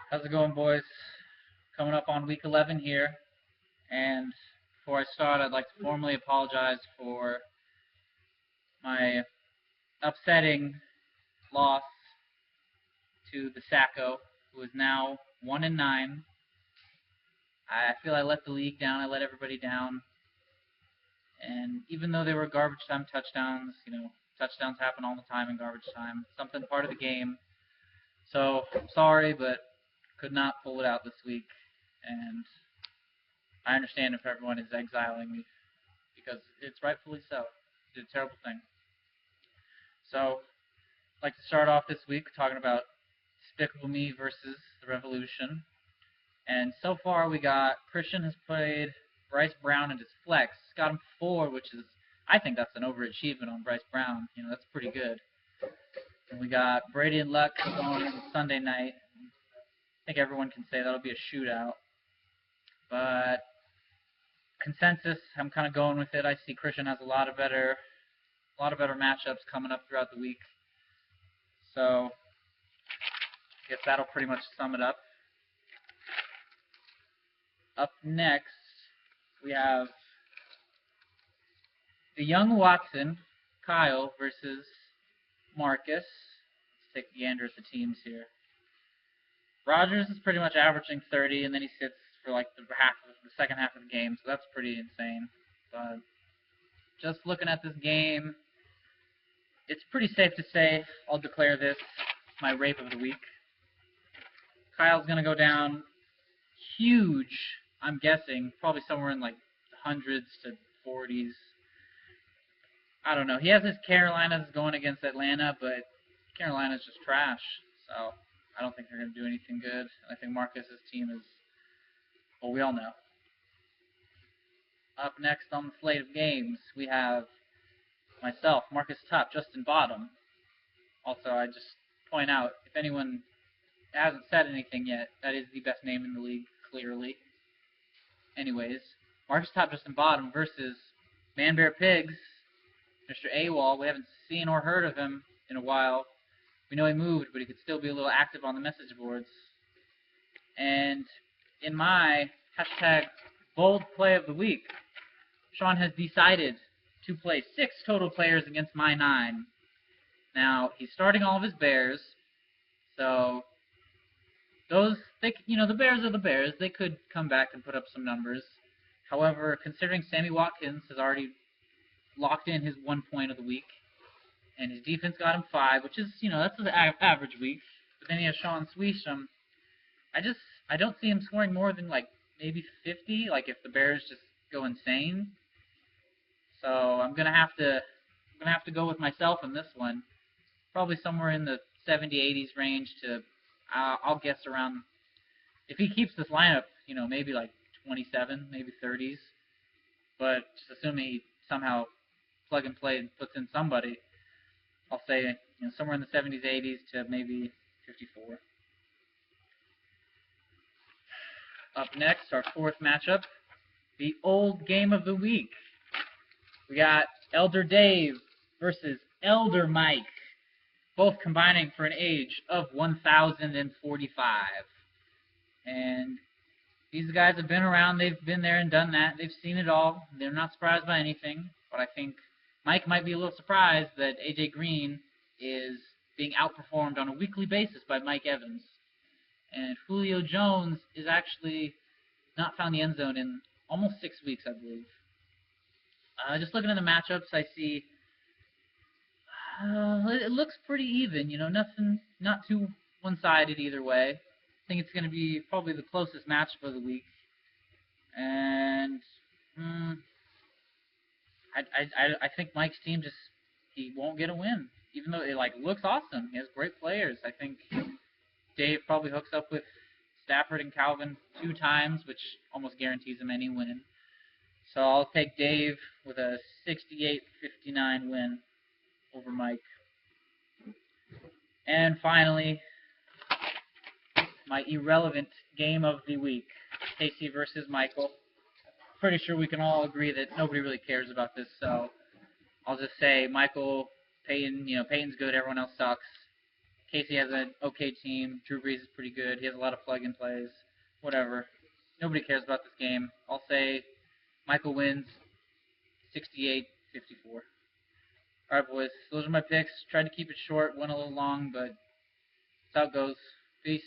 How's it going, boys? Coming up on week 11 here, and before I start, I'd like to formally apologize for my upsetting loss to the Sacco, who is now 1-9. I feel I let the league down. I let everybody down, and even though they were garbage time touchdowns, touchdowns happen all the time in garbage time. Something part of the game. So I'm sorry, but could not pull it out this week, and I understand if everyone is exiling me because it's rightfully so. Did a terrible thing. So, I'd like to start off this week talking about Despicable Me versus the Revolution. And so far, we got Christian has played Bryce Brown in his flex. Got him 4, which is, I think that's an overachievement on Bryce Brown. That's pretty good. And we got Brady and Luck going on Sunday night. I think everyone can say that'll be a shootout. But consensus, I'm kind of going with it. I see Christian has a lot of better matchups coming up throughout the week. So, I guess that'll pretty much sum it up. Up next, we have the young Watson, Kyle, versus Marcus. Let's take a gander at the teams here. Rogers is pretty much averaging 30, and then he sits for like the second half of the game, so that's pretty insane. But just looking at this game, it's pretty safe to say I'll declare this my rape of the week. Kyle's going to go down huge, I'm guessing, probably somewhere in like the hundreds to 40s. I don't know. He has his Carolinas going against Atlanta, but Carolina's just trash. So I don't think they're going to do anything good. I think Marcus's team is, well, we all know. Up next on the slate of games, we have myself, Marcus top, Justin bottom. Also, I just point out, if anyone hasn't said anything yet, that is the best name in the league, clearly. Anyways, Marcus top, Justin bottom versus Man Bear Pigs, Mr. AWOL. We haven't seen or heard of him in a while. We know he moved, but he could still be a little active on the message boards. And in my hashtag bold play of the week, Sean has decided to play 6 total players against my 9. Now, he's starting all of his Bears, so the Bears are the Bears. They could come back and put up some numbers. However, considering Sammy Watkins has already locked in his 1 point of the week, and his defense got him 5, which is, that's an average week. But then he has Sean Swisham. I don't see him scoring more than like maybe 50, like if the Bears just go insane. So I'm gonna have to go with myself in this one. Probably somewhere in the 70, 80s range to, I'll guess around, if he keeps this lineup, maybe like 27, maybe 30s. But just assuming he somehow plug and play and puts in somebody, I'll say somewhere in the 70s, 80s to maybe 54. Up next, our 4th matchup, the old game of the week. We got Elder Dave versus Elder Mike, both combining for an age of 1,045. And these guys have been around. They've been there and done that. They've seen it all. They're not surprised by anything. But I think Mike might be a little surprised that A.J. Green is being outperformed on a weekly basis by Mike Evans. And Julio Jones is actually not found the end zone in almost 6 weeks, I believe. Just looking at the matchups, I see it looks pretty even. Nothing, not too one-sided either way. I think it's going to be probably the closest matchup of the week. And I think Mike's team he won't get a win, even though it looks awesome. He has great players. I think Dave probably hooks up with Stafford and Calvin 2 times, which almost guarantees him any win. So I'll take Dave with a 68-59 win over Mike. And finally, my irrelevant game of the week, Casey versus Michael. Pretty sure we can all agree that nobody really cares about this, so I'll just say Michael, Peyton's good, everyone else sucks. Casey has an okay team. Drew Brees is pretty good. He has a lot of plug-in plays. Whatever. Nobody cares about this game. I'll say Michael wins 68-54. All right, boys. Those are my picks. Tried to keep it short. Went a little long, but that's how it goes. Peace.